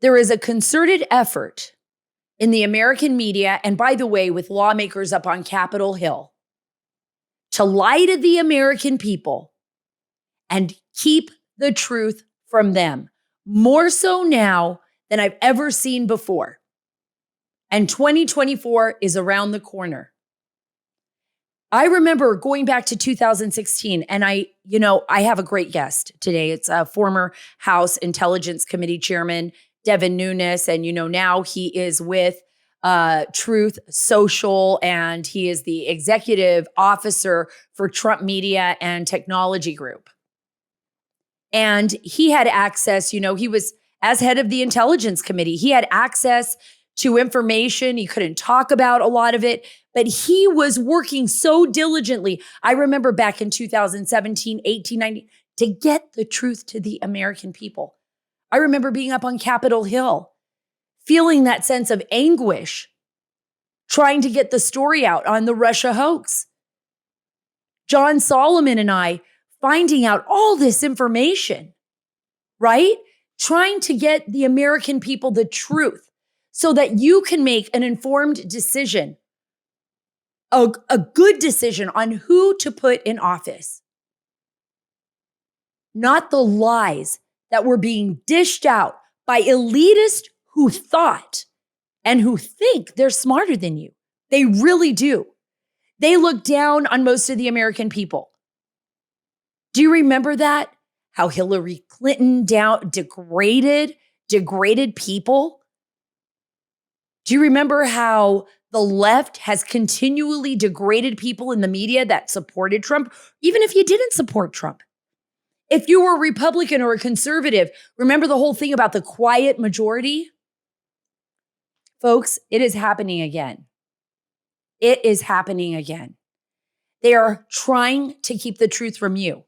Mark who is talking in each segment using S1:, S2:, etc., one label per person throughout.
S1: There is a concerted effort in the American media, and by the way, with lawmakers up on Capitol Hill, to lie to the American people and keep the truth from them, more so now than I've ever seen before. And 2024 is around the corner. I remember going back to 2016, and I have a great guest today. It's a former House Intelligence Committee Chairman, Devin Nunes, and now he is with Truth Social, and he is the executive officer for Trump Media and Technology Group. And he had access, he was, as head of the Intelligence Committee, he had access to information. He couldn't talk about a lot of it, but he was working so diligently. I remember back in 2017, 18, 19, to get the truth to the American people. I remember being up on Capitol Hill, feeling that sense of anguish, trying to get the story out on the Russia hoax. John Solomon and I finding out all this information, right? Trying to get the American people the truth so that you can make an informed decision, a good decision on who to put in office. Not the lies that were being dished out by elitists who thought and who think they're smarter than you. They really do. They look down on most of the American people. Do you remember that? How Hillary Clinton degraded people? Do you remember how the left has continually degraded people in the media that supported Trump, even if you didn't support Trump? If you were a Republican or a conservative, remember the whole thing about the quiet majority? Folks, it is happening again. It is happening again. They are trying to keep the truth from you.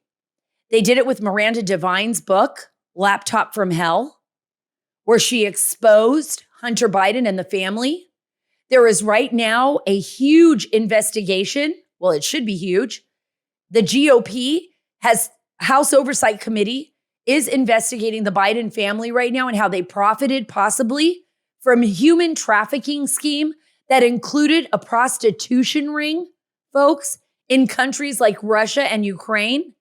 S1: They did it with Miranda Devine's book, Laptop from Hell, where she exposed Hunter Biden and the family. There is right now a huge investigation. Well, it should be huge. The GOP House Oversight Committee is investigating the Biden family right now and how they profited possibly from a human trafficking scheme that included a prostitution ring, folks, in countries like Russia and Ukraine.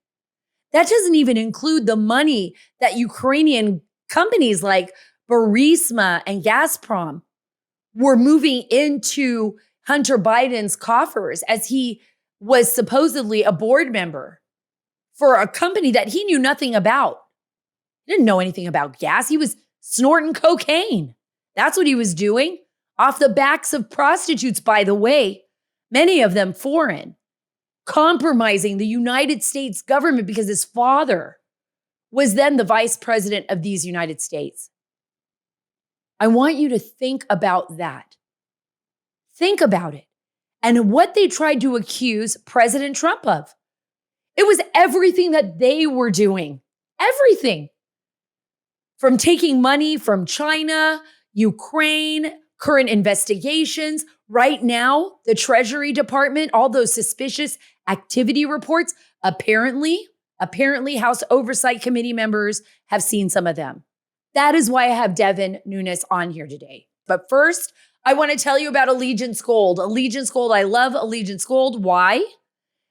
S1: That doesn't even include the money that Ukrainian companies like Burisma and Gazprom were moving into Hunter Biden's coffers as he was supposedly a board member for a company that he knew nothing about. He didn't know anything about gas. He was snorting cocaine. That's what he was doing off the backs of prostitutes, by the way, many of them foreign, compromising the United States government because his father was then the vice president of these United States. I want you to think about that. Think about it. And what they tried to accuse President Trump of. It was everything that they were doing. Everything. From taking money from China, Ukraine, current investigations. Right now, the Treasury Department, all those suspicious activity reports, apparently House Oversight Committee members have seen some of them. That is why I have Devin Nunes on here today. But first, I want to tell you about Allegiance Gold. Allegiance Gold, I love Allegiance Gold. Why?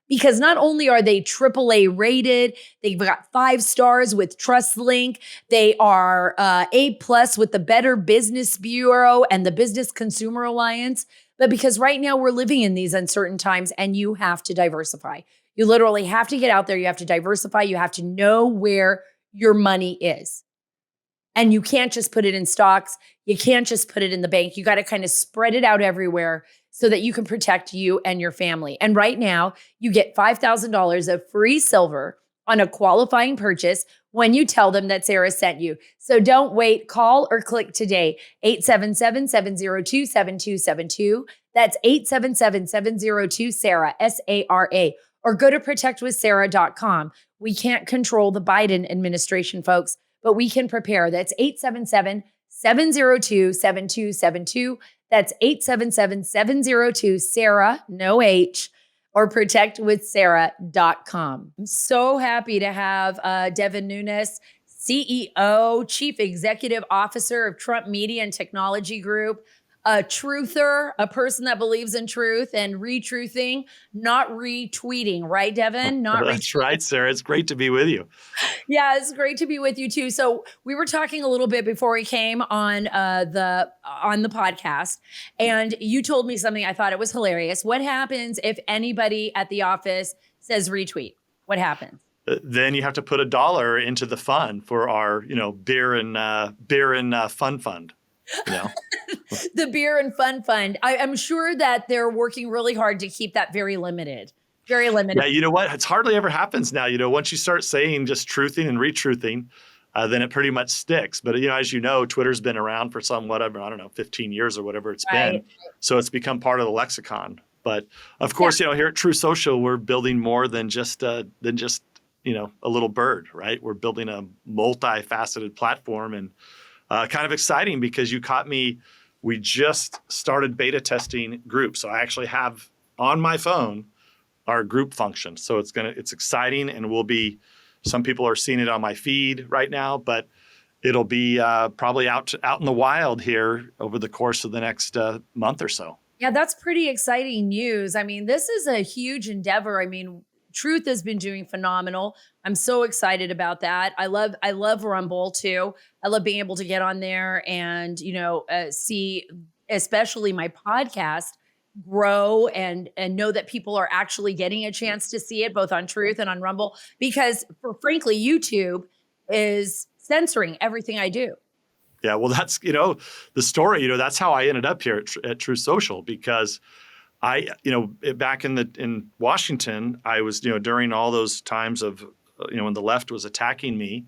S1: Because not only are they AAA rated, they've got 5 stars with TrustLink. They are A+ with the Better Business Bureau and the Business Consumer Alliance. But because right now we're living in these uncertain times and you have to diversify. You literally have to get out there. You have to diversify. You have to know where your money is. And you can't just put it in stocks. You can't just put it in the bank. You got to kind of spread it out everywhere so that you can protect you and your family. And right now, you get $5,000 of free silver on a qualifying purchase when you tell them that Sara sent you. So don't wait. Call or click today. 877-702-7272. That's 877-702-SARA, SARA. Or go to protectwithsara.com. We can't control the Biden administration, folks, but we can prepare. That's 877-702-7272. That's 877-702-SARA, no H, or protectwithsara.com. I'm so happy to have Devin Nunes, CEO, Chief Executive Officer of Trump Media and Technology Group, a truther, a person that believes in truth and retruthing, not retweeting, right, Devin? Not
S2: That's right, Sarah. It's great to be with you.
S1: Yeah, it's great to be with you too. So we were talking a little bit before we came on the podcast, and you told me something I thought it was hilarious. What happens if anybody at the office says retweet? What happens?
S2: Then you have to put $1 into the fund for our, beer and fun fund.
S1: The beer and fun fund. I'm sure that they're working really hard to keep that very limited. Very limited.
S2: Yeah, you know what? It's hardly ever happens now. Once you start saying just truthing and retruthing, then it pretty much sticks. But, as you know, Twitter's been around for some, 15 years or whatever it's been. So it's become part of the lexicon. But of course, here at True Social, we're building more than just a little bird, right? We're building a multifaceted platform, and kind of exciting because you caught me. We just started beta testing groups. So I actually have on my phone our group function. So it's exciting, and some people are seeing it on my feed right now, but it'll be probably out in the wild here over the course of the next month or so.
S1: Yeah, that's pretty exciting news. I mean, this is a huge endeavor. I mean, Truth has been doing phenomenal. I'm so excited about that. I love Rumble too. I love being able to get on there and, see especially my podcast grow and know that people are actually getting a chance to see it both on Truth and on Rumble, because frankly, YouTube is censoring everything I do.
S2: Yeah, well, that's, the story, that's how I ended up here at True Social, because I, back in Washington, I was, during all those times of, when the left was attacking me,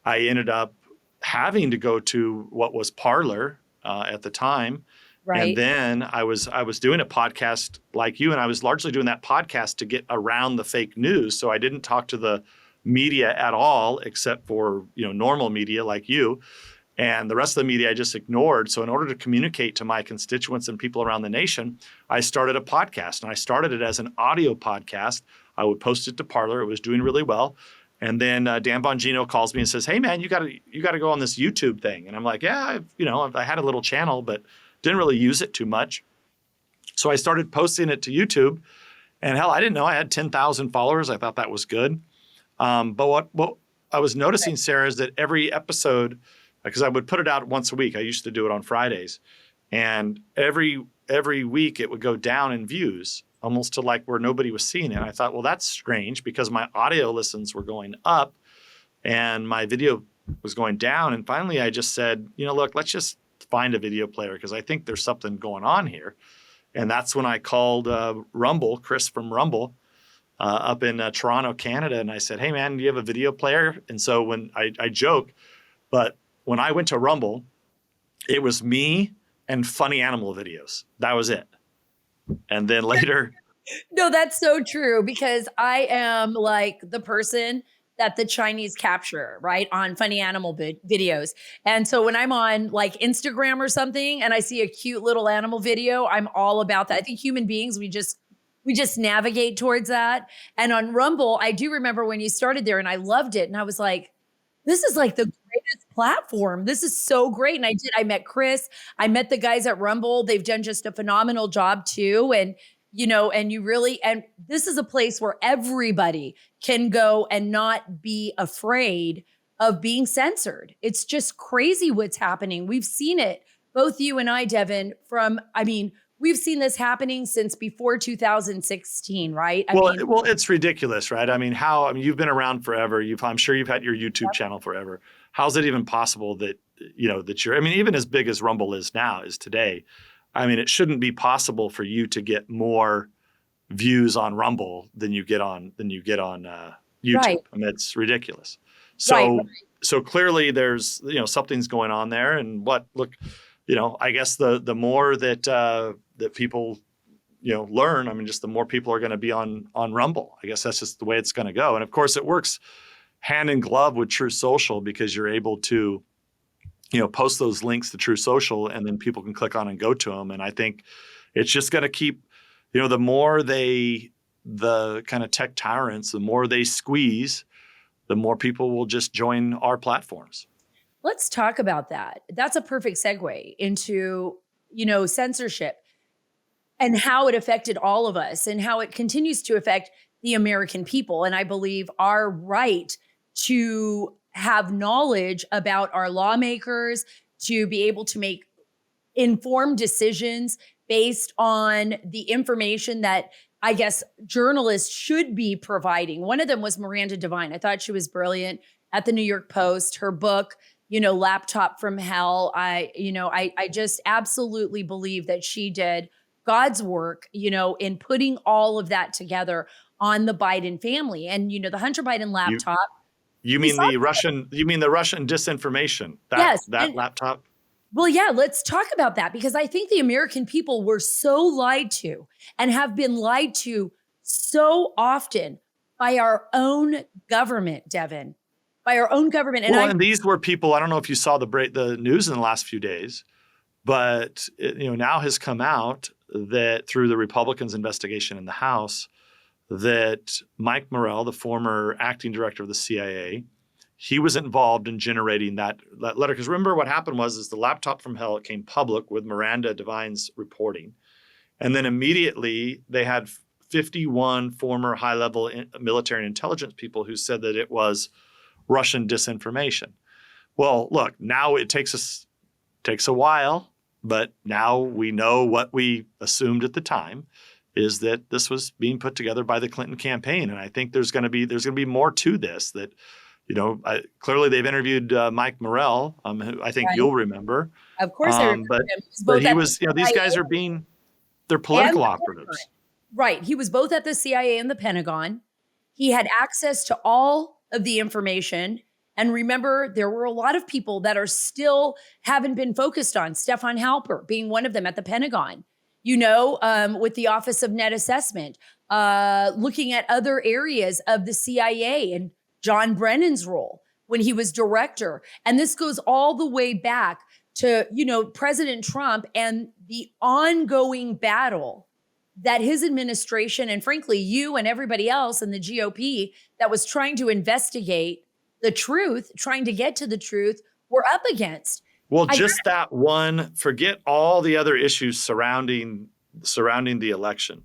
S2: I ended up having to go to what was Parler at the time.
S1: Right.
S2: And then I was doing a podcast like you, and I was largely doing that podcast to get around the fake news. So I didn't talk to the media at all, except for, normal media like you. And the rest of the media I just ignored. So in order to communicate to my constituents and people around the nation, I started a podcast. And I started it as an audio podcast. I would post it to Parler. It was doing really well. And then Dan Bongino calls me and says, "Hey, man, you got to go on this YouTube thing." And I'm like, "Yeah, I had a little channel, but didn't really use it too much." So I started posting it to YouTube. And hell, I didn't know I had 10,000 followers. I thought that was good. But what I was noticing, Sarah, is that every episode, because I would put it out once a week. I used to do it on Fridays. And every week it would go down in views, almost to like where nobody was seeing it. And I thought, well, that's strange, because my audio listens were going up and my video was going down. And finally I just said, look, let's just find a video player, because I think there's something going on here. And that's when I called Rumble, Chris from Rumble, up in Toronto, Canada. And I said, "Hey, man, do you have a video player?" And so when I joke, but when I went to Rumble, it was me and funny animal videos. That was it. And then later.
S1: No, that's so true, because I am like the person that the Chinese capture, right, on funny animal videos. And so when I'm on like Instagram or something and I see a cute little animal video, I'm all about that. I think human beings, we just navigate towards that. And on Rumble, I do remember when you started there and I loved it. And I was like, this is like the greatest platform. This is so great. And I met Chris. I met the guys at Rumble. They've done just a phenomenal job too. And, and this is a place where everybody can go and not be afraid of being censored. It's just crazy what's happening. We've seen it, both you and I, Devin, we've seen this happening since before 2016, right?
S2: Well, it's ridiculous, right? You've been around forever. I'm sure you've had your YouTube channel forever. How's it even possible that you're, even as big as Rumble is today, it shouldn't be possible for you to get more views on Rumble than you get on YouTube.
S1: Right.
S2: It's ridiculous. So clearly there's, something's going on there. And I guess the more that people, learn, just the more people are going to be on Rumble. I guess that's just the way it's going to go. And of course it works hand in glove with True Social, because you're able to, post those links to True Social and then people can click on and go to them. And I think it's just going to keep, the more the kind of tech tyrants, the more they squeeze, the more people will just join our platforms.
S1: Let's talk about that. That's a perfect segue into, censorship and how it affected all of us and how it continues to affect the American people. And I believe our right to have knowledge about our lawmakers, to be able to make informed decisions based on the information that I guess journalists should be providing. One of them was Miranda Devine. I thought she was brilliant at the New York Post. Her book, Laptop from Hell. I just absolutely believe that she did God's work, in putting all of that together on the Biden family. And, the Hunter Biden laptop.
S2: You mean the Russian disinformation?
S1: Yes.
S2: That laptop?
S1: Well, yeah, let's talk about that, because I think the American people were so lied to and have been lied to so often by our own government, Devin, by our own government.
S2: And these were people, I don't know if you saw the news in the last few days, but now has come out that through the Republicans' investigation in the House, that Mike Morell, the former acting director of the CIA, he was involved in generating that letter. Because remember what happened was the laptop from hell, it came public with Miranda Devine's reporting. And then immediately they had 51 former high-level military and intelligence people who said that it was Russian disinformation. Well, look, now it takes a while, but now we know what we assumed at the time is that this was being put together by the Clinton campaign. And I think there's going to be more to this that, clearly they've interviewed Mike Morell, who I think you'll remember.
S1: Of course, I remember him.
S2: But he was, these guys are they're political operatives.
S1: Right. He was both at the CIA and the Pentagon. He had access to all of the information. And remember, there were a lot of people that are still haven't been focused on. Stefan Halper being one of them at the Pentagon, with the Office of Net Assessment, looking at other areas of the CIA and John Brennan's role when he was director. And this goes all the way back to, President Trump and the ongoing battle that his administration, and frankly, you and everybody else in the GOP that was trying to investigate the truth, trying to get to the truth, were up against.
S2: Well, that one, forget all the other issues surrounding the election.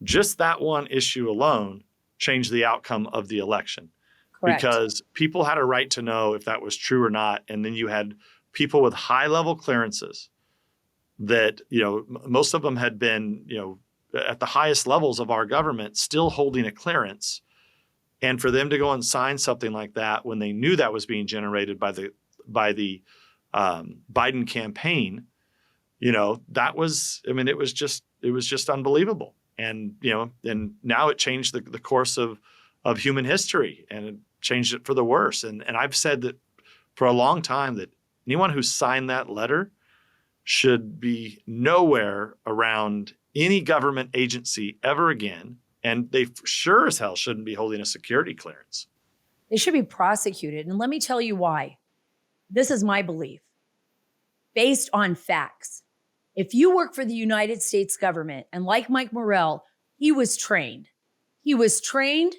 S2: Just that one issue alone changed the outcome of the election.
S1: Correct.
S2: Because people had a right to know if that was true or not. And then you had people with high-level clearances that, most of them had been, at the highest levels of our government still holding a clearance. And for them to go and sign something like that when they knew that was being generated by the Biden campaign, that was, it was just unbelievable. And, and now it changed the course of human history, and it changed it for the worse. And I've said that for a long time that anyone who signed that letter should be nowhere around any government agency ever again. And they sure as hell shouldn't be holding a security clearance.
S1: They should be prosecuted. And let me tell you why. This is my belief, based on facts. If you work for the United States government, and like Mike Morell, he was trained. He was trained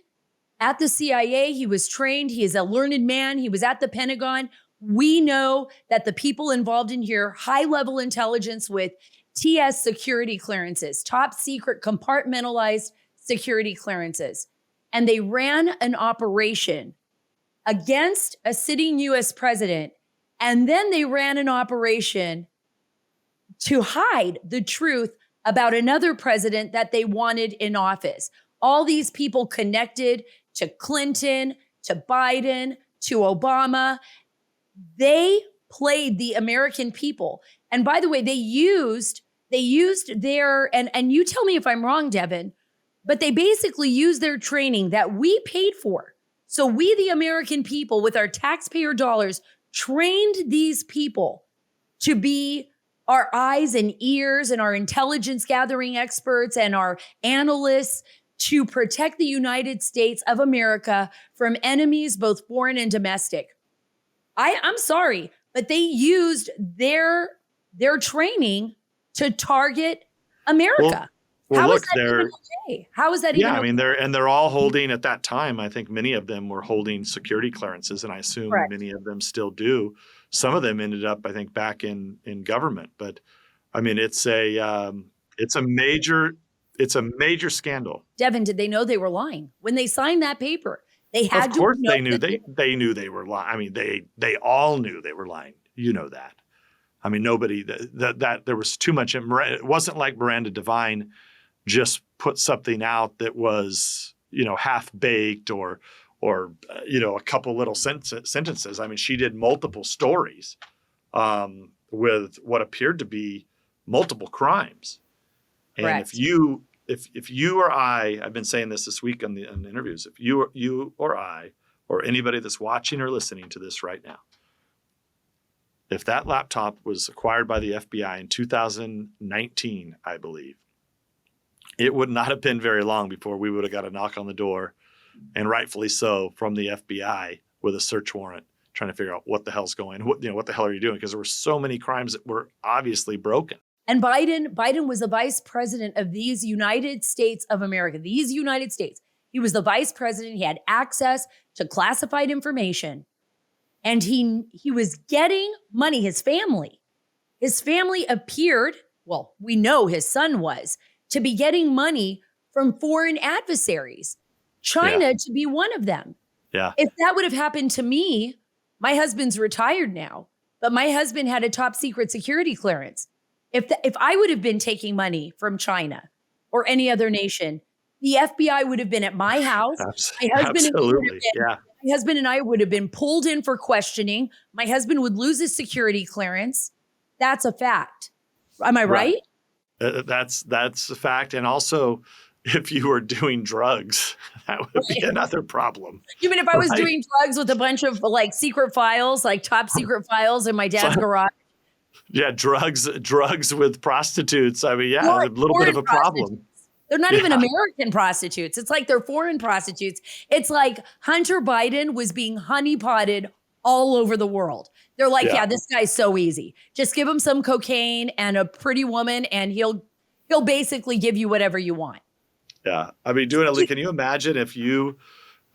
S1: at the CIA. He was trained. He is a learned man. He was at the Pentagon. We know that the people involved in here, high-level intelligence with TS security clearances, top secret compartmentalized security clearances. And they ran an operation against a sitting US president. And then they ran an operation to hide the truth about another president that they wanted in office. All these people connected to Clinton, to Biden, to Obama. They played the American people. And by the way, they used their, and you tell me if I'm wrong, Devin, but they basically used their training that we paid for. So we, the American people, with our taxpayer dollars, trained these people to be our eyes and ears and our intelligence gathering experts and our analysts to protect the United States of America from enemies, both foreign and domestic. I'm sorry, but they used their training to target America.
S2: Well,
S1: How is
S2: look,
S1: that even okay? How is that even
S2: I
S1: okay?
S2: mean, they're all holding at that time. I think many of them were holding security clearances, and I assume
S1: Correct.
S2: many of them still do. Some of them ended up, I think, back in government. But I mean, it's a major scandal.
S1: Devin, did they know they were lying when they signed that paper? They
S2: Of
S1: had to
S2: course,
S1: know
S2: they knew
S1: that
S2: they knew they were lying. I mean, they all knew they were lying. You know that. I mean, nobody that there was too much. It wasn't like Miranda Devine just put something out that was, half baked or a couple little sentences. I mean, she did multiple stories with what appeared to be multiple crimes. And
S1: correct.
S2: if you or I've been saying this week on the interviews, if you or I or anybody that's watching or listening to this right now, if that laptop was acquired by the FBI in 2019, I believe, it would not have been very long before we would have got a knock on the door, and rightfully so, from the FBI with a search warrant, trying to figure out what the hell's going, what the hell are you doing? Because there were so many crimes that were obviously broken.
S1: And Biden was the vice president of these United States of America, these United States. He was the vice president. He had access to classified information, and he was getting money. His family appeared, well, we know his son was, to be getting money from foreign adversaries, China to be one of them.
S2: Yeah.
S1: If that would have happened to me, my husband's retired now, but my husband had a top secret security clearance. If I would have been taking money from China or any other nation, the FBI would have been at my house.
S2: Absolutely.
S1: My husband and I would have been pulled in for questioning. My husband would lose his security clearance. That's a fact. Am I right?
S2: That's a fact. And also, if you were doing drugs, that would be another problem.
S1: You mean if I was doing drugs with a bunch of secret files, like top secret files in my dad's garage?
S2: Yeah, drugs with prostitutes. I mean, a little bit of a problem.
S1: They're not even American prostitutes. It's like they're foreign prostitutes. It's like Hunter Biden was being honeypotted all over the world. They're like, this guy's so easy. Just give him some cocaine and a pretty woman, and he'll basically give you whatever you want.
S2: Yeah, I mean, can you imagine if you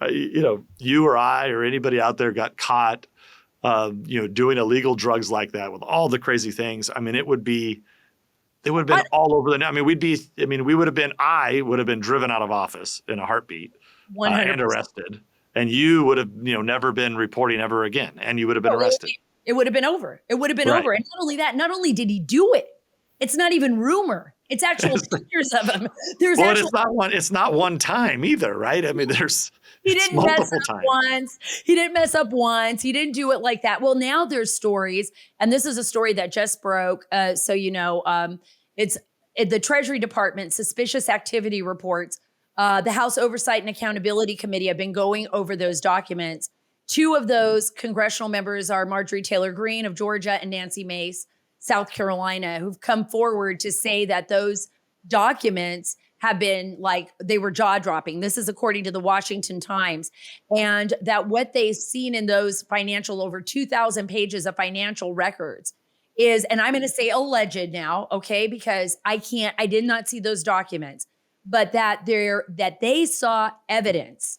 S2: or I or anybody out there got caught, doing illegal drugs like that with all the crazy things? I mean, it would have been all over the net. I mean, I would have been driven out of office in a heartbeat
S1: 100%.
S2: And arrested. And you would have, never been reporting ever again. And you would have been arrested.
S1: It would have been over. It would have been over. And not only that, not only did he do it, it's not even rumor. It's actual pictures of him.
S2: It's not one time either, right? I mean,
S1: he didn't mess up once. He didn't mess up once. He didn't do it like that. Well, now there's stories, and this is a story that just broke. It's the Treasury Department suspicious activity reports. The House Oversight and Accountability Committee have been going over those documents. Two of those congressional members are Marjorie Taylor Greene of Georgia and Nancy Mace, South Carolina, who've come forward to say that those documents have been they were jaw-dropping. This is according to the Washington Times. And that what they've seen in those over 2,000 pages of financial records is, and I'm going to say alleged now, okay, because I did not see those documents, but that they saw evidence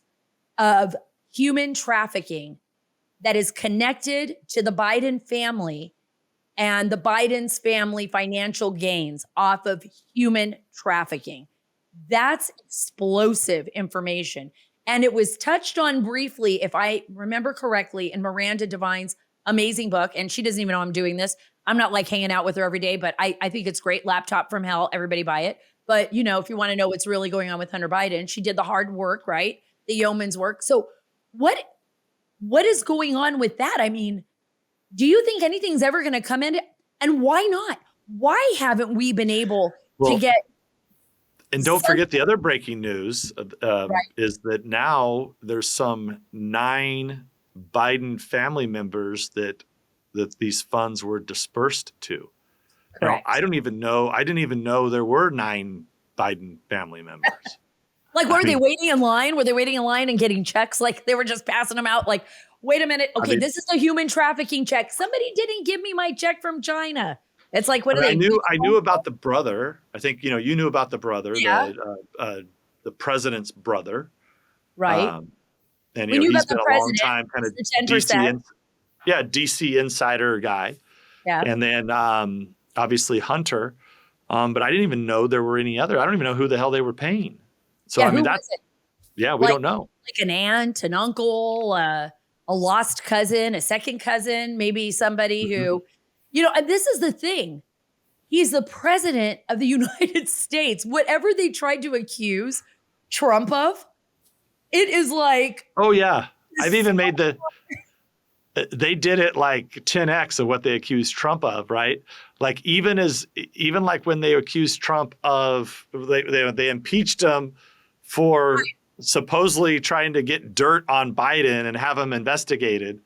S1: of human trafficking that is connected to the Biden family and the Biden's family financial gains off of human trafficking. That's explosive information. And it was touched on briefly, if I remember correctly, in Miranda Devine's amazing book. And she doesn't even know I'm doing this. I'm not hanging out with her every day, but I think it's great. Laptop from Hell. Everybody buy it. But, if you want to know what's really going on with Hunter Biden, she did the hard work, right? The yeoman's work. So what is going on with that? I mean, do you think anything's ever going to come in? And why not? Why haven't we been able to get...
S2: And don't forget the other breaking news is that now there's some 9 Biden family members that these funds were dispersed to.
S1: Correct.
S2: Now, I didn't even know there were 9 Biden family members.
S1: Were they waiting in line? Were they waiting in line and getting checks? They were just passing them out wait a minute. Okay, this is a human trafficking check. Somebody didn't give me my check from China. It's like, what
S2: I
S1: are
S2: mean,
S1: they?
S2: I knew about the brother. I think, you knew about the brother,
S1: Yeah.
S2: the president's brother.
S1: Right.
S2: And,
S1: We knew
S2: he's
S1: about
S2: been
S1: the
S2: a long
S1: president,
S2: time kind of
S1: the 10%.
S2: DC insider guy.
S1: Yeah.
S2: And then obviously Hunter. But I didn't even know there were any other. I don't even know who the hell they were paying. So,
S1: Yeah.
S2: I mean,
S1: Who was it?
S2: we don't know.
S1: Like an aunt, an uncle, a lost cousin, a second cousin, maybe somebody who, and this is the thing. He's the president of the United States. Whatever they tried to accuse Trump of, it is like.
S2: Oh, yeah. I've even made they did it like 10x of what they accused Trump of, right? Like even like when they accused Trump of, they impeached him for supposedly trying to get dirt on Biden and have him investigated,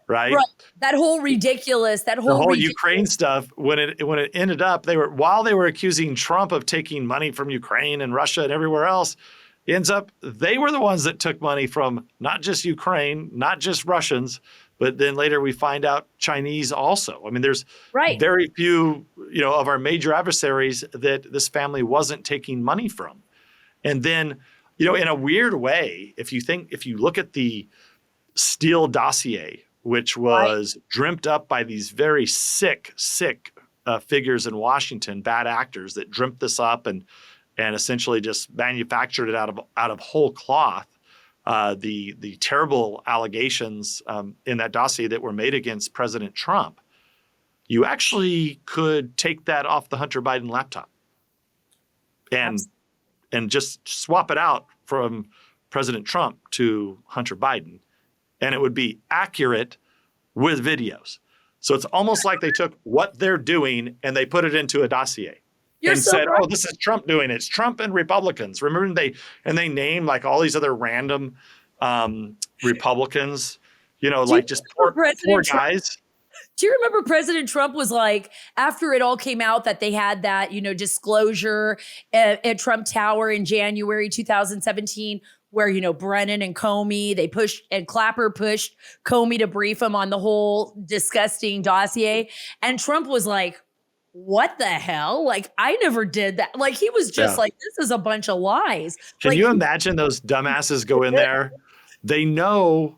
S2: right?
S1: That whole ridiculous,
S2: the whole Ukraine stuff, when it ended up, while they were accusing Trump of taking money from Ukraine and Russia and everywhere else, it ends up they were the ones that took money from not just Ukraine, not just Russians, but then later we find out Chinese also. I mean, there's very few, of our major adversaries that this family wasn't taking money from. And then, in a weird way, if you look at the Steele dossier, which was dreamt up by these very sick figures in Washington, bad actors that dreamt this up and essentially just manufactured it out of whole cloth. The terrible allegations in that dossier that were made against President Trump, you actually could take that off the Hunter Biden laptop and just swap it out from President Trump to Hunter Biden, and it would be accurate with videos. So it's almost like they took what they're doing and they put it into a dossier. Said, right. Oh, this is Trump doing it. It's Trump and Republicans. Remember, they named like all these other random Republicans, like just poor guys.
S1: Do you remember President Trump was like, after it all came out that they had that, disclosure at Trump Tower in January 2017, where, Brennan and Comey, they pushed, and Clapper pushed Comey to brief him on the whole disgusting dossier. And Trump was like, what the hell? Like, I never did that. Like, he was just like, this is a bunch of lies.
S2: Can you imagine those dumbasses go in there? They know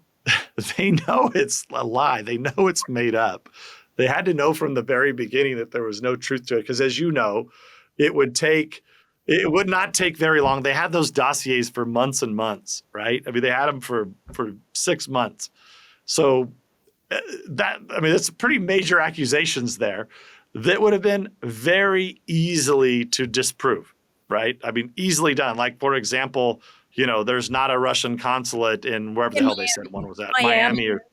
S2: it's a lie. They know it's made up. They had to know from the very beginning that there was no truth to it. Because as you know, it would not take very long. They had those dossiers for months and months, right? I mean, they had them for 6 months. So that's pretty major accusations there that would have been very easily to disprove, right? I mean, easily done. Like, for example, there's not a Russian consulate in wherever the hell they said one was at,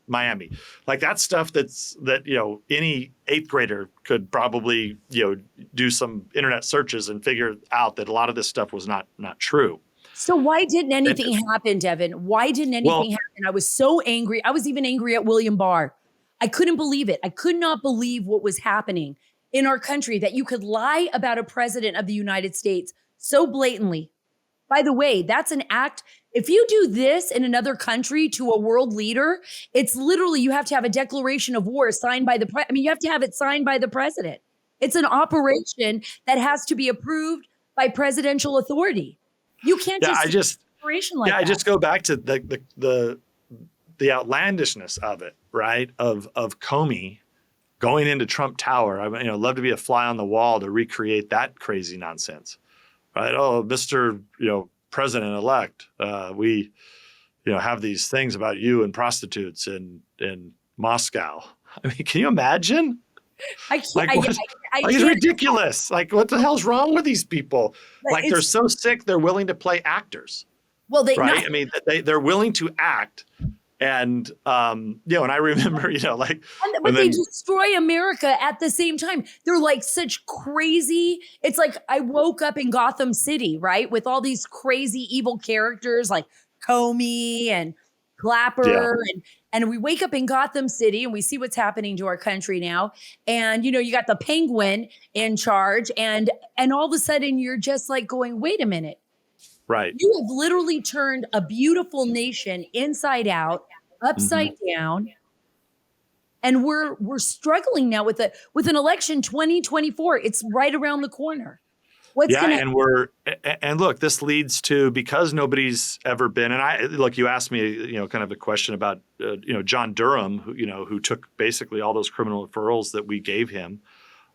S2: Miami. Like that stuff that any 8th grader could probably, do some internet searches and figure out that a lot of this stuff was not true.
S1: So why didn't anything happen, Devin? Why didn't anything happen? I was so angry. I was even angry at William Barr. I couldn't believe it. I could not believe what was happening in our country, that you could lie about a president of the United States so blatantly. By the way, that's an act. If you do this in another country to a world leader, it's literally, you have to have a declaration of war signed by you have to have it signed by the president. It's an operation that has to be approved by presidential authority. You can't just operation like that.
S2: I just go back to the outlandishness of it, right? Of Comey going into Trump Tower. I mean, love to be a fly on the wall to recreate that crazy nonsense, right? Oh, Mr. President-elect, we, have these things about you and prostitutes in Moscow. I mean, can you imagine?
S1: I can't.
S2: It's ridiculous. Like, what the hell's wrong with these people? Like, they're so sick, they're willing to play actors.
S1: Well,
S2: right? I mean, they're willing to act. And, and I remember,
S1: but they destroy America at the same time. They're like such crazy. It's like I woke up in Gotham City, right? With all these crazy evil characters like Comey and Clapper. And we wake up in Gotham City and we see what's happening to our country now. And, you got the Penguin in charge and all of a sudden you're just like going, wait a minute.
S2: Right.
S1: You have literally turned a beautiful nation inside out, upside down. And we're struggling now with an election 2024. It's right around the corner. What's
S2: Yeah, and look, this leads to, because nobody's ever been, and you asked me, kind of a question about, John Durham, who took basically all those criminal referrals that we gave him.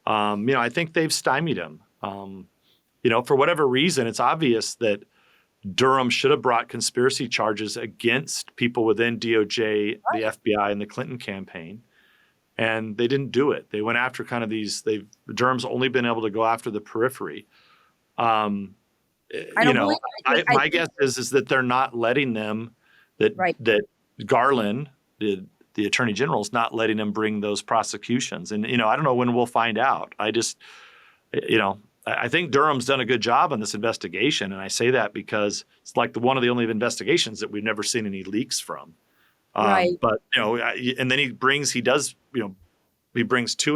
S2: I think they've stymied him. For whatever reason, it's obvious that Durham should have brought conspiracy charges against people within DOJ, the FBI, and the Clinton campaign. And they didn't do it. They went after kind of Durham's only been able to go after the periphery. My guess is that they're not letting them, that Garland, the attorney general, is not letting them bring those prosecutions. And, I don't know when we'll find out. I think Durham's done a good job on this investigation. And I say that because it's like one of the only investigations that we've never seen any leaks from.
S1: Right.
S2: But, and then he brings 2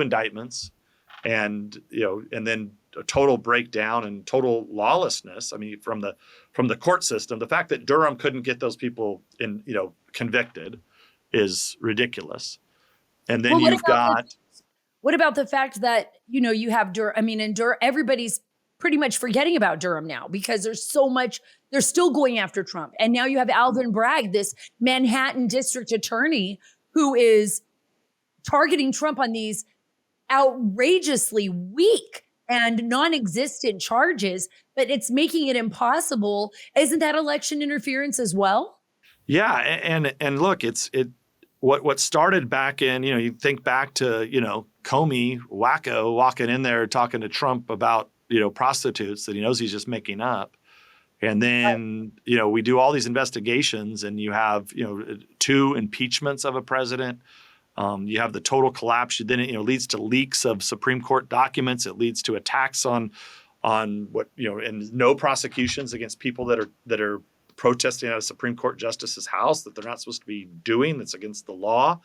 S2: indictments and then a total breakdown and total lawlessness. I mean, from the court system, the fact that Durham couldn't get those people convicted is ridiculous. And then
S1: what about the fact that, you have Durham? I mean, everybody's pretty much forgetting about Durham now because there's so much, they're still going after Trump. And now you have Alvin Bragg, this Manhattan district attorney who is targeting Trump on these outrageously weak and non-existent charges, but it's making it impossible. Isn't that election interference as well?
S2: Yeah. And look, what started back in, you think back to, Comey, wacko, walking in there talking to Trump about, prostitutes that he knows he's just making up. And then, we do all these investigations and you have, 2 impeachments of a president. You have the total collapse. Then it leads to leaks of Supreme Court documents. It leads to attacks on what, and no prosecutions against people that are protesting at a Supreme Court justice's house that they're not supposed to be doing. That's against the law.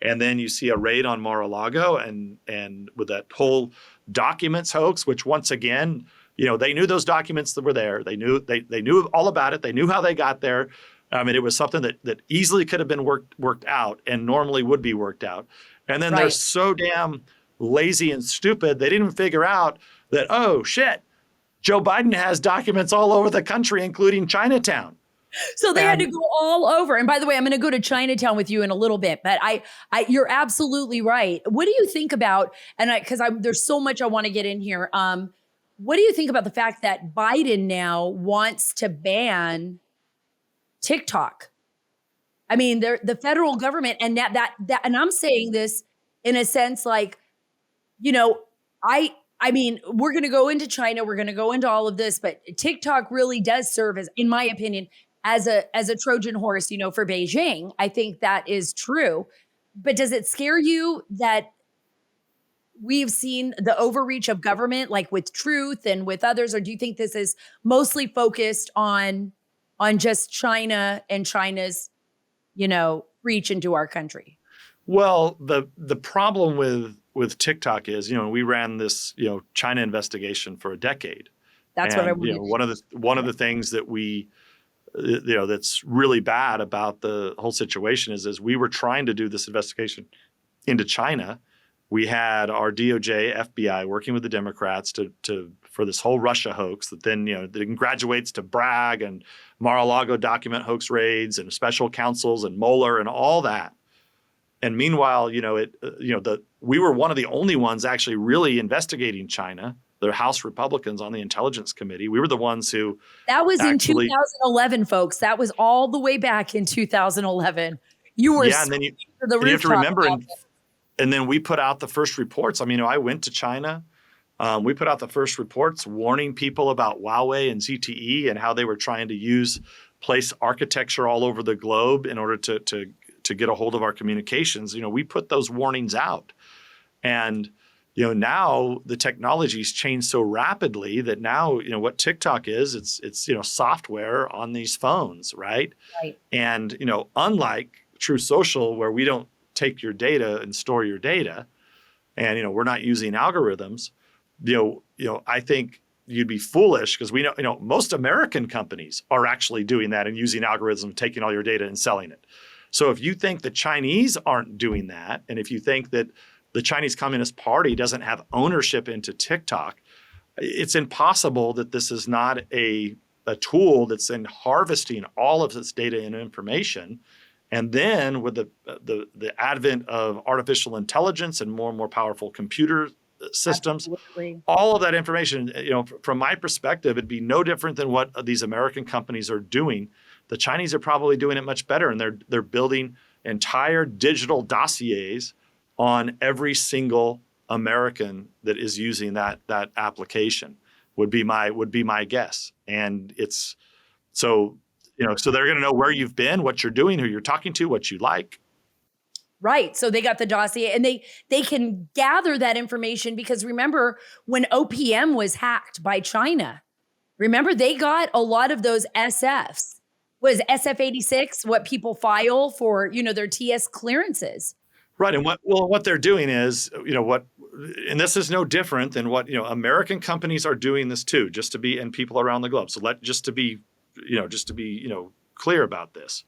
S2: And then you see a raid on Mar-a-Lago and with that whole documents hoax, which once again, they knew those documents that were there. They knew all about it. They knew how they got there. I mean, it was something that easily could have been worked out and normally would be worked out. And then they're so damn lazy and stupid, they didn't even figure out that, oh, shit, Joe Biden has documents all over the country, including Chinatown.
S1: So they had to go all over. And by the way, I'm going to go to Chinatown with you in a little bit, but you're absolutely right. What do you think about, because there's so much I want to get in here. What do you think about the fact that Biden now wants to ban Tik Tok? I mean, the federal government, and that, and I'm saying this in a sense, like, I mean, we're going to go into China, we're going to go into all of this, but TikTok really does serve as, in my opinion, as a Trojan horse, for Beijing. I think that is true. But does it scare you that we've seen the overreach of government, like with Truth and with others, or do you think this is mostly focused on just China and China's, reach into our country?
S2: Well, the problem with TikTok is, we ran this, China investigation for a decade.
S1: That's what I wanted.
S2: One of the things that we, that's really bad about the whole situation is we were trying to do this investigation into China. We had our DOJ, FBI working with the Democrats for this whole Russia hoax that then, that graduates to Bragg and Mar-a-Lago document hoax raids and special counsels and Mueller and all that. And meanwhile, we were one of the only ones actually really investigating China. The House Republicans on the Intelligence Committee. We were the ones who.
S1: That was in 2011, folks. That was all the way back in 2011. You were.
S2: Yeah, and then you have to remember, and then we put out the first reports. I mean, I went to China. We put out the first reports warning people about Huawei and ZTE and how they were trying to place architecture all over the globe in order to get a hold of our communications. We put those warnings out, and now the technology's changed so rapidly that now what TikTok is, it's software on these phones, right?
S1: Right.
S2: And unlike True Social, where we don't take your data and store your data, and we're not using algorithms, I think you'd be foolish because we know most American companies are actually doing that and using algorithms, taking all your data and selling it. So if you think the Chinese aren't doing that, and if you think that the Chinese Communist Party doesn't have ownership into TikTok, it's impossible that this is not a tool that's in harvesting all of this data and information. And then with the advent of artificial intelligence and more powerful computer systems,
S1: Absolutely.
S2: all of that information, from my perspective, it'd be no different than what these American companies are doing. The Chinese are probably doing it much better, and they're building entire digital dossiers on every single American that is using that application. Would be my guess. And it's so they're going to know where you've been, what you're doing, who you're talking to, what you like.
S1: Right. So they got the dossier, and they can gather that information, because remember when OPM was hacked by China, remember they got a lot of those SFs. Was SF-86 what people file for, their TS clearances?
S2: Right. And what they're doing is, and this is no different than what, American companies are doing this too, and people around the globe. So just to be clear about this.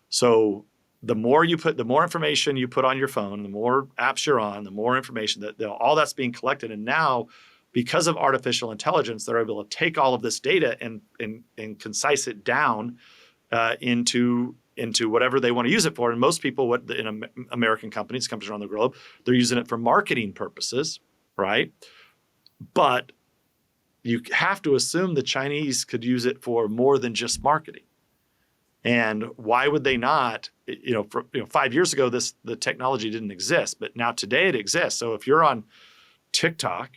S2: So the more information you put on your phone, the more apps you're on, the more information that all that's being collected. And now, because of artificial intelligence, they're able to take all of this data and concise it down into whatever they want to use it for. And most people, in American companies around the globe, they're using it for marketing purposes, right? But you have to assume the Chinese could use it for more than just marketing. And why would they not? 5 years ago, the technology didn't exist, but now today it exists. So if you're on TikTok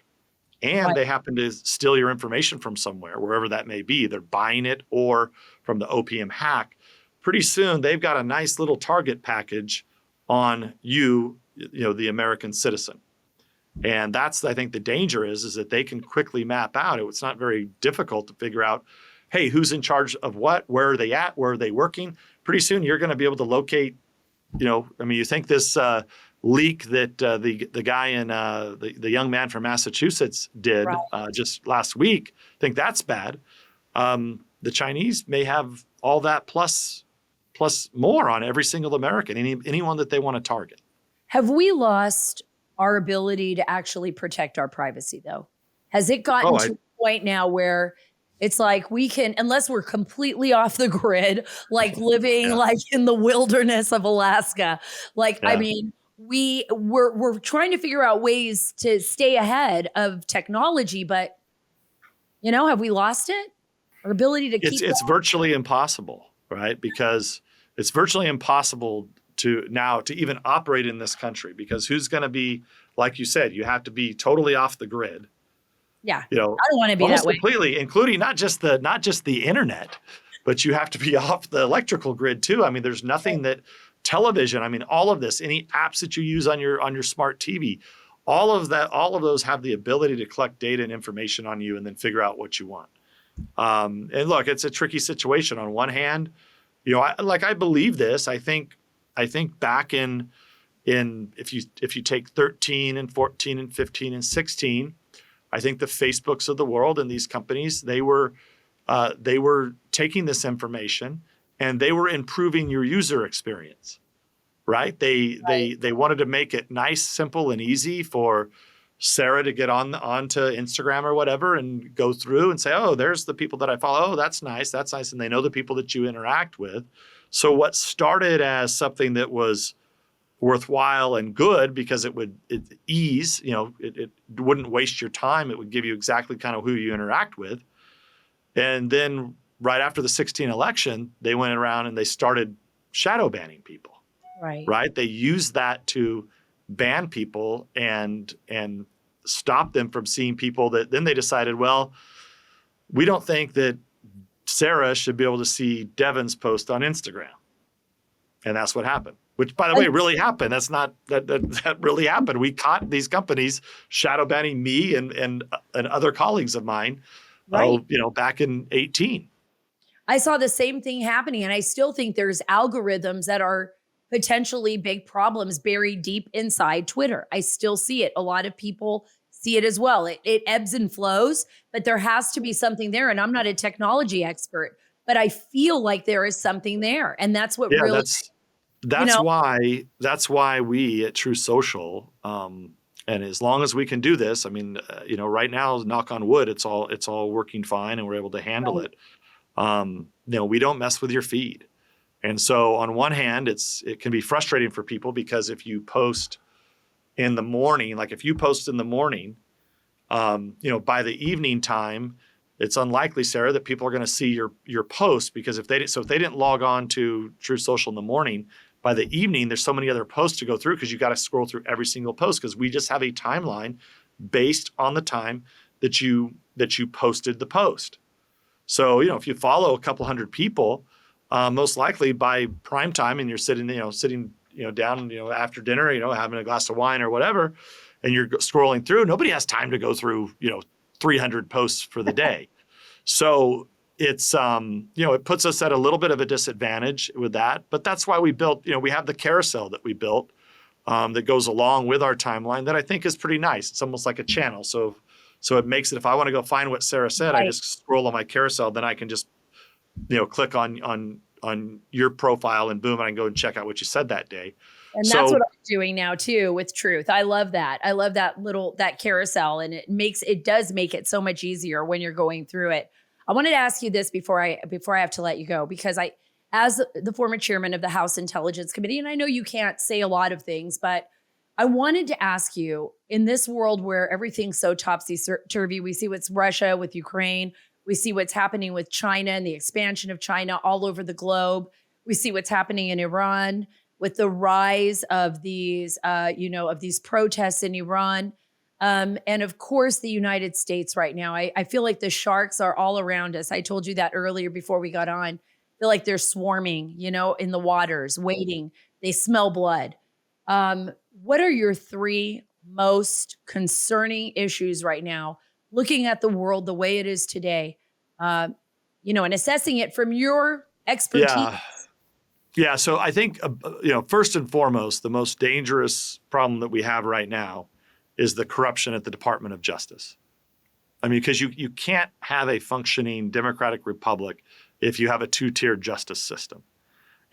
S2: and
S1: Right.
S2: they happen to steal your information from somewhere, wherever that may be, they're buying it or from the OPM hack, pretty soon they've got a nice little target package on you, the American citizen. And that's, I think, the danger is that they can quickly map out. It's not very difficult to figure out, hey, who's in charge of what? Where are they at? Where are they working? Pretty soon you're going to be able to locate, you think this leak that the guy in the young man from Massachusetts did
S1: Right.
S2: just last week, think that's bad. The Chinese may have all that plus more on every single American, anyone that they want to target.
S1: Have we lost our ability to actually protect our privacy, though? Has it gotten to a point now where it's like we can, unless we're completely off the grid, like living like in the wilderness of Alaska, I mean, we're trying to figure out ways to stay ahead of technology, but have we lost it? Our ability to keep
S2: it's virtually impossible, right? Because it's virtually impossible to even operate in this country, because who's going to be, like you said, you have to be totally off the grid.
S1: Yeah. I don't want to be
S2: almost
S1: that way.
S2: Completely, including not just the internet, but you have to be off the electrical grid too. I mean, there's nothing that television, all of this, any apps that you use on your smart TV, all of those have the ability to collect data and information on you and then figure out what you want. And look, it's a tricky situation. On one hand, I believe this. I think back in if you take 13 and 14 and 15 and 16, I think the Facebooks of the world and these companies, they were taking this information and they were improving your user experience, right? They wanted to make it nice, simple, and easy for Sara to get onto Instagram or whatever and go through and say, oh, there's the people that I follow. Oh, that's nice. That's nice. And they know the people that you interact with. So what started as something that was worthwhile and good because it ease, it wouldn't waste your time. It would give you exactly kind of who you interact with. And then right after the 2016 election, they went around and they started shadow banning people. Right. They used that to ban people and stop them from seeing people that then they decided, well, we don't think that Sara should be able to see Devin's post on Instagram. And that's what happened, which, by the way, really happened. That's not that really happened. We caught these companies shadow banning me and other colleagues of mine, back in 2018.
S1: I saw the same thing happening. And I still think there's algorithms that are potentially big problems buried deep inside Twitter. I still see it. A lot of people see it as well. It ebbs and flows, but there has to be something there. And I'm not a technology expert, but I feel like there is something there. And that's what really...
S2: That's why we at True Social, and as long as we can do this, I mean, right now, knock on wood, it's all working fine, and we're able to handle it. We don't mess with your feed. And so on one hand, it can be frustrating for people because if you post in the morning, by the evening time, it's unlikely, Sarah, that people are going to see your post, because if they didn't log on to True Social in the morning, by the evening, there's so many other posts to go through because you got to scroll through every single post, because we just have a timeline based on the time that you posted the post. So, if you follow a couple hundred people, most likely by prime time, and you're sitting down, after dinner, having a glass of wine or whatever, and you're scrolling through, nobody has time to go through, 300 posts for the day. So it's, it puts us at a little bit of a disadvantage with that. But that's why we built, we have the carousel that we built that goes along with our timeline that I think is pretty nice. It's almost like a channel. So it makes it, if I want to go find what Sara said,
S1: Right.
S2: I just scroll on my carousel, then I can just, click on your profile, and boom, I can go and check out what you said that day.
S1: And that's what I'm doing now too with Truth. I love that. I love that carousel, and it does make it so much easier when you're going through it. I wanted to ask you this before I have to let you go, because as the former chairman of the House Intelligence Committee, and I know you can't say a lot of things, but I wanted to ask you, in this world where everything's so topsy-turvy, we see what's Russia with Ukraine, we see what's happening with China and the expansion of China all over the globe. We see what's happening in Iran with the rise of these protests in Iran. And of course, the United States right now. I feel like the sharks are all around us. I told you that earlier before we got on. I feel like they're swarming, in the waters, waiting. They smell blood. What are your 3 most concerning issues right now, looking at the world the way it is today, and assessing it from your expertise?
S2: Yeah. So I think, first and foremost, the most dangerous problem that we have right now is the corruption at the Department of Justice. I mean, because you can't have a functioning democratic republic if you have a 2-tiered justice system.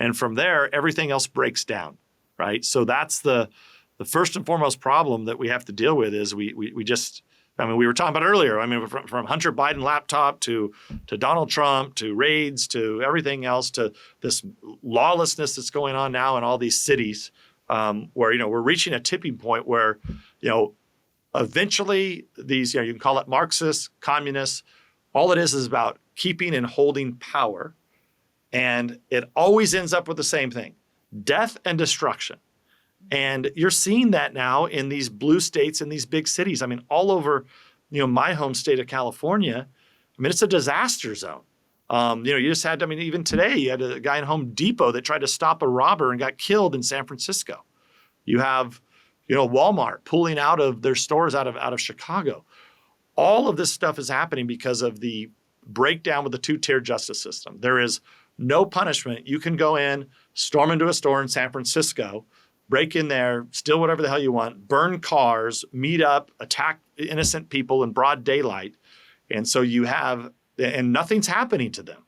S2: And from there, everything else breaks down, right? So that's the first and foremost problem that we have to deal with is we were talking about earlier. I mean, from Hunter Biden laptop to Donald Trump to raids to everything else to this lawlessness that's going on now in all these cities, where we're reaching a tipping point where eventually these you can call it Marxists, communists. All it is about keeping and holding power, and it always ends up with the same thing: death and destruction. And you're seeing that now in these blue states in these big cities. I mean, all over, my home state of California. I mean, it's a disaster zone. You just had, even today, you had a guy in Home Depot that tried to stop a robber and got killed in San Francisco. You have, Walmart pulling out of their stores out of Chicago. All of this stuff is happening because of the breakdown with the 2-tiered justice system. There is no punishment. You can go in, storm into a store in San Francisco, break in there, steal whatever the hell you want, burn cars, meet up, attack innocent people in broad daylight. And so and nothing's happening to them.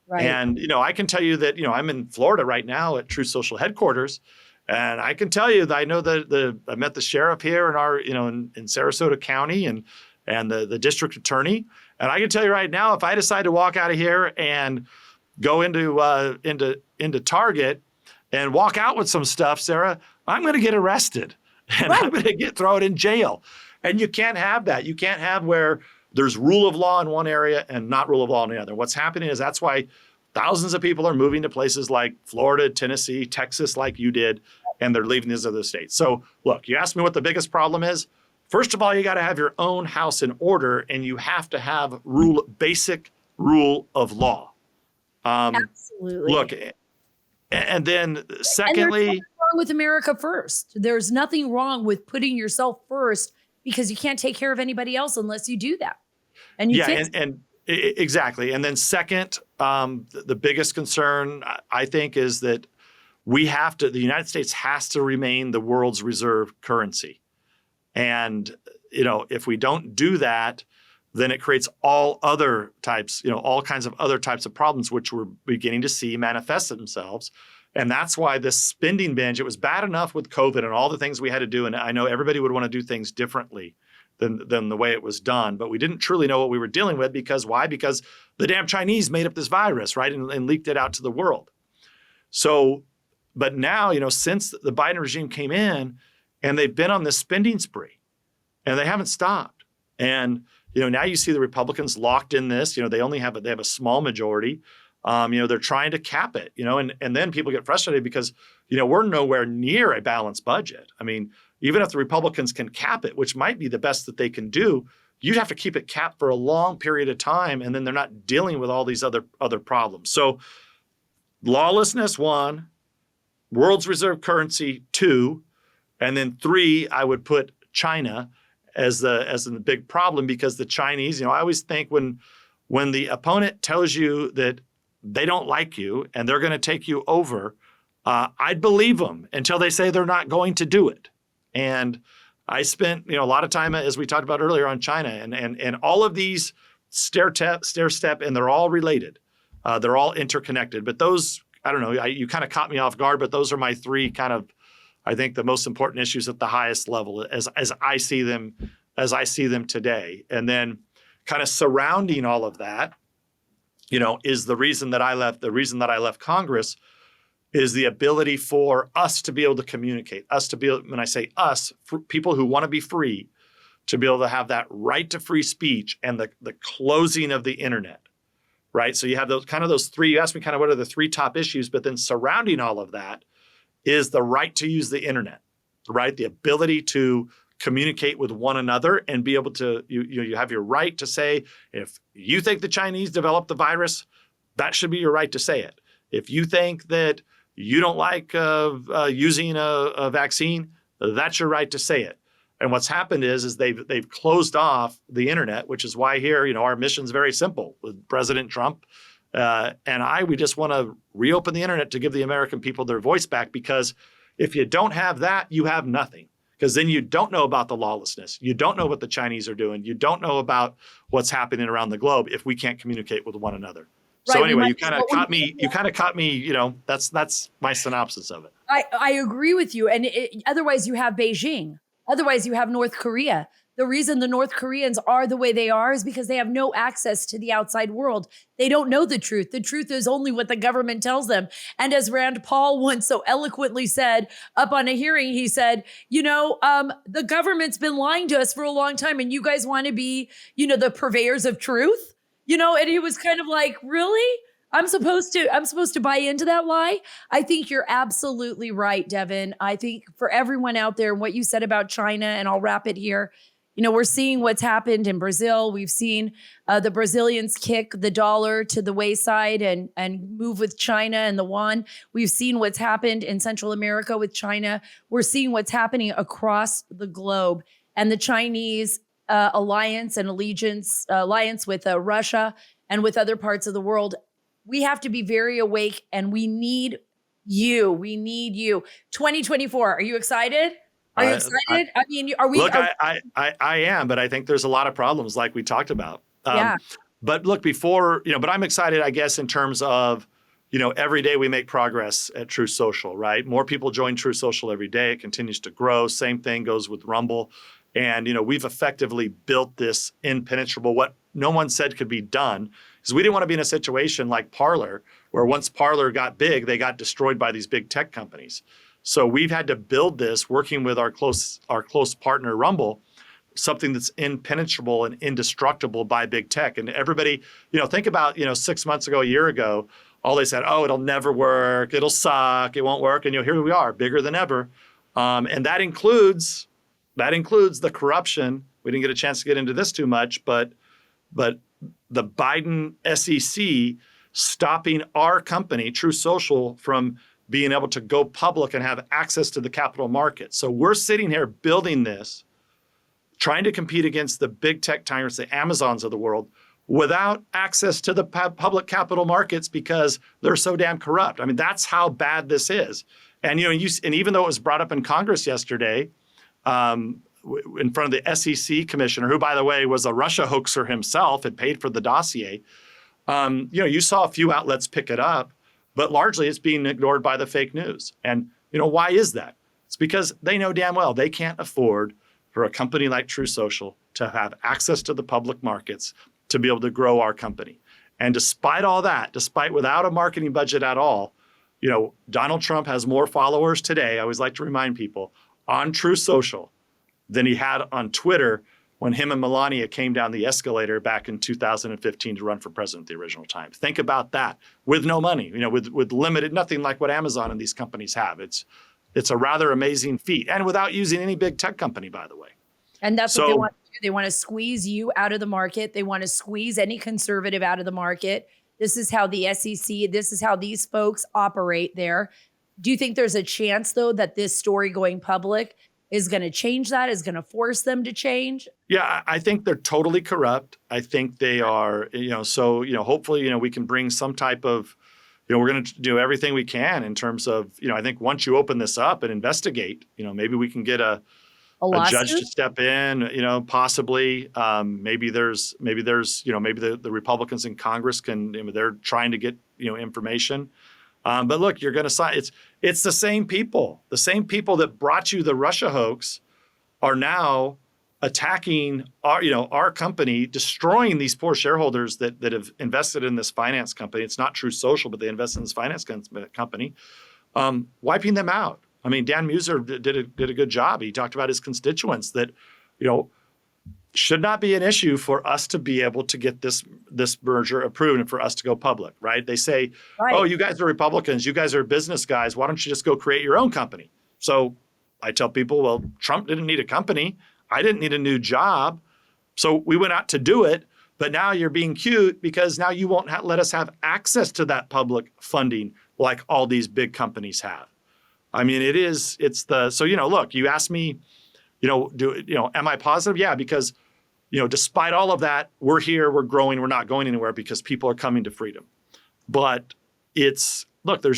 S2: Right. And, I can tell you that, I'm in Florida right now at True Social headquarters. And I can tell you that I know that I met the sheriff here in our, in Sarasota County and the district attorney. And I can tell you right now, if I decide to walk out of here and go into Target and walk out with some stuff, Sara, I'm going to get arrested and I'm going to get thrown in jail. And you can't have that. You can't have where there's rule of law in one area and not rule of law in the other. What's happening is that's why thousands of people are moving to places like Florida, Tennessee, Texas, like you did, and they're leaving these other states. So look, you asked me what the biggest problem is. First of all, you got to have your own house in order, and you have to have basic rule of law.
S1: Absolutely.
S2: Look, and then secondly,
S1: there's nothing wrong with America first. There's nothing wrong with putting yourself first, because you can't take care of anybody else unless you do that. And
S2: exactly. And then second, the biggest concern I think is that the United States has to remain the world's reserve currency. And, if we don't do that, then it creates all other types, all kinds of other types of problems, which we're beginning to see manifest themselves. And that's why this spending binge, it was bad enough with COVID and all the things we had to do. And I know everybody would want to do things differently than the way it was done. But we didn't truly know what we were dealing with because why? Because the damn Chinese made up this virus, right? And leaked it out to the world. So, but now, since the Biden regime came in and they've been on this spending spree and they haven't stopped. And, now you see the Republicans locked in this, they have a small majority. They're trying to cap it, and then people get frustrated because, we're nowhere near a balanced budget. I mean, even if the Republicans can cap it, which might be the best that they can do, you'd have to keep it capped for a long period of time. And then they're not dealing with all these other problems. So lawlessness, 1, world's reserve currency, 2, and then 3, I would put China as the big problem because the Chinese, I always think when the opponent tells you that they don't like you and they're going to take you over, I'd believe them until they say they're not going to do it. And I spent, a lot of time, as we talked about earlier, on China and all of these stair step, and they're all related. They're all interconnected. But those, I don't know, you kind of caught me off guard, but those are my 3 kind of, I think, the most important issues at the highest level as I see them today. And then kind of surrounding all of that, is the reason that I left Congress is the ability for us to be able to communicate, when I say us, people who want to be free, to be able to have that right to free speech and the closing of the internet, right? So you have those 3, you asked me kind of what are the 3 top issues, but then surrounding all of that is the right to use the internet, right? The ability to communicate with one another and be able to, you have your right to say, if you think the Chinese developed the virus, that should be your right to say it. If you think that you don't like using a vaccine, that's your right to say it. And what's happened is they've closed off the internet, which is why here, our mission's very simple with President Trump we just want to reopen the internet to give the American people their voice back, because if you don't have that, you have nothing. Because then you don't know about the lawlessness. You don't know what the Chinese are doing. You don't know about what's happening around the globe if we can't communicate with one another. Right. So anyway, you kind of caught me. That's my synopsis of it.
S1: I agree with you. And otherwise you have Beijing. Otherwise you have North Korea. The reason the North Koreans are the way they are is because they have no access to the outside world. They don't know the truth. The truth is only what the government tells them. And as Rand Paul once so eloquently said up on a hearing, he said, the government's been lying to us for a long time and you guys want to be, the purveyors of truth, and he was kind of like, really? I'm supposed to buy into that lie. I think you're absolutely right, Devin. I think for everyone out there, what you said about China, and I'll wrap it here, we're seeing what's happened in Brazil. We've seen the Brazilians kick the dollar to the wayside and move with China and the yuan. We've seen what's happened in Central America with China. We're seeing what's happening across the globe. And the Chinese alliance with Russia and with other parts of the world. We have to be very awake, and we need you. We need you. 2024. Are you excited? Are you excited? Are we?
S2: Look, I am, but I think there's a lot of problems like we talked about.
S1: Yeah.
S2: But look, but I'm excited, I guess, in terms of, every day we make progress at True Social, right? More people join True Social every day. It continues to grow. Same thing goes with Rumble. And, we've effectively built this impenetrable, what no one said could be done, because we didn't want to be in a situation like Parler, where once Parler got big, they got destroyed by these big tech companies. So we've had to build this, working with our close partner Rumble, something that's impenetrable and indestructible by big tech. And everybody, think about, 6 months ago, a year ago, all they said, oh, it'll never work, it'll suck, it won't work. And here we are, bigger than ever. And that includes the corruption. We didn't get a chance to get into this too much, but the Biden SEC stopping our company, True Social, from being able to go public and have access to the capital market. So we're sitting here building this, trying to compete against the big tech tyrants, the Amazons of the world, without access to the public capital markets because they're so damn corrupt. I mean, that's how bad this is. And and even though it was brought up in Congress yesterday, in front of the SEC commissioner, who, by the way, was a Russia hoaxer himself, had paid for the dossier. You saw a few outlets pick it up. but largely it's being ignored by the fake news. And, why is that? It's because they know damn well they can't afford for a company like Truth Social to have access to the public markets to be able to grow our company. And despite all that, without a marketing budget at all, Donald Trump has more followers today, I always like to remind people, on Truth Social than he had on Twitter when him and Melania came down the escalator back in 2015 to run for president the original time. Think about that, with no money, with limited, nothing like what Amazon and these companies have. It's a rather amazing feat, and without using any big tech company, by the way.
S1: And that's what they want to do. They want to squeeze you out of the market. They want to squeeze any conservative out of the market. This is how the SEC, this is how these folks operate there. Do you think there's a chance, though, that this story going public is going to change that, is going to force them to change?
S2: Yeah, I think they're totally corrupt. I think they are, hopefully, we can bring some type of, we're going to do everything we can in terms of, I think once you open this up and investigate, maybe we can get a judge to step in, possibly. Maybe the Republicans in Congress they're trying to get, information. But look, you're going to sign. It's the same people. The same people that brought you the Russia hoax are now attacking our company, destroying these poor shareholders that have invested in this finance company. It's not Truth Social, but they invested in this finance company, wiping them out. I mean, Dan Muser did a good job. He talked about his constituents that, should not be an issue for us to be able to get this merger approved and for us to go public, right? They say, right. Oh, you guys are Republicans. You guys are business guys. Why don't you just go create your own company? So I tell people, well, Trump didn't need a company. I didn't need a new job. So we went out to do it. But now you're being cute because now you won't let us have access to that public funding like all these big companies have. I mean, look, you asked me, am I positive? Yeah, because, despite all of that, we're here, we're growing, we're not going anywhere because people are coming to freedom. But there's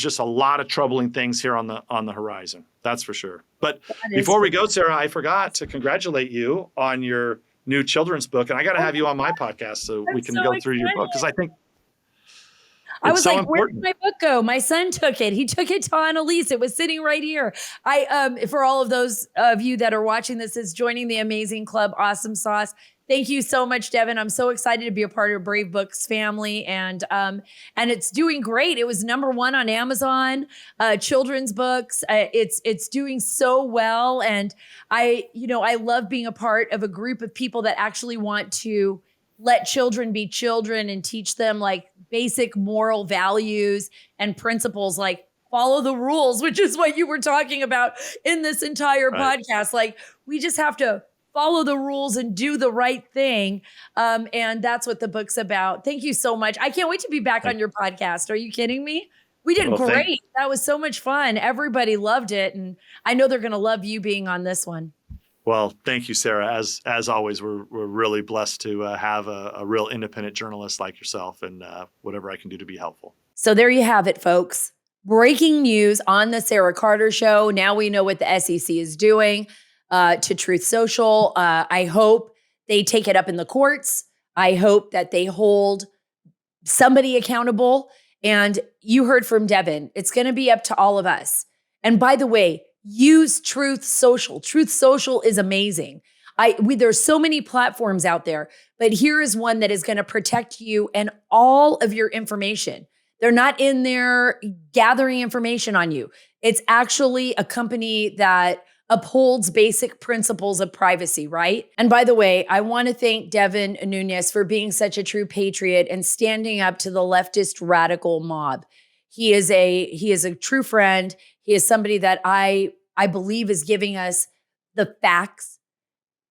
S2: just a lot of troubling things here on the horizon. That's for sure. But before we go, Sara, I forgot to congratulate you on your new children's book. And I got to have you on my podcast so we can go through your book because I think
S1: I was like, where did my book go? My son took it. He took it to Annalise. It was sitting right here. For all of those of you that are watching this, is joining the amazing club, Awesome Sauce. Thank you so much, Devin. I'm so excited to be a part of Brave Books family, and it's doing great. It was #1 on Amazon, children's books. It's doing so well, and I love being a part of a group of people that actually want to let children be children and teach them like basic moral values and principles, like follow the rules, which is what you were talking about in this entire podcast. Like, we just have to follow the rules and do the right thing. And that's what the book's about. Thank you so much. I can't wait to be back on your podcast. Are you kidding me? We did great. That was so much fun. Everybody loved it. And I know they're going to love you being on this one.
S2: Well, thank you, Sara. As always, we're really blessed to have a real independent journalist like yourself, and whatever I can do to be helpful.
S1: So there you have it, folks. Breaking news on the Sara Carter Show. Now we know what the SEC is doing to Truth Social. I hope they take it up in the courts. I hope that they hold somebody accountable. And you heard from Devin. It's going to be up to all of us. And by the way, use Truth Social. Truth Social is amazing. There's so many platforms out there, but here is one that is going to protect you and all of your information. They're not in there gathering information on you. It's actually a company that upholds basic principles of privacy, right? And by the way, I want to thank Devin Nunes for being such a true patriot and standing up to the leftist radical mob. He is a true friend. He is somebody that I believe is giving us the facts,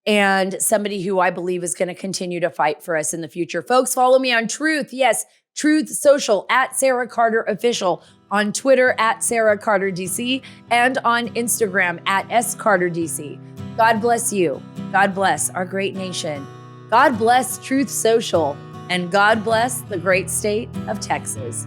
S1: and somebody who I believe is going to continue to fight for us in the future. Folks, follow me on Truth. Yes, Truth Social at Sara Carter Official, on Twitter at Sara Carter DC, and on Instagram at SCarterDC. God bless you. God bless our great nation. God bless Truth Social, and God bless the great state of Texas.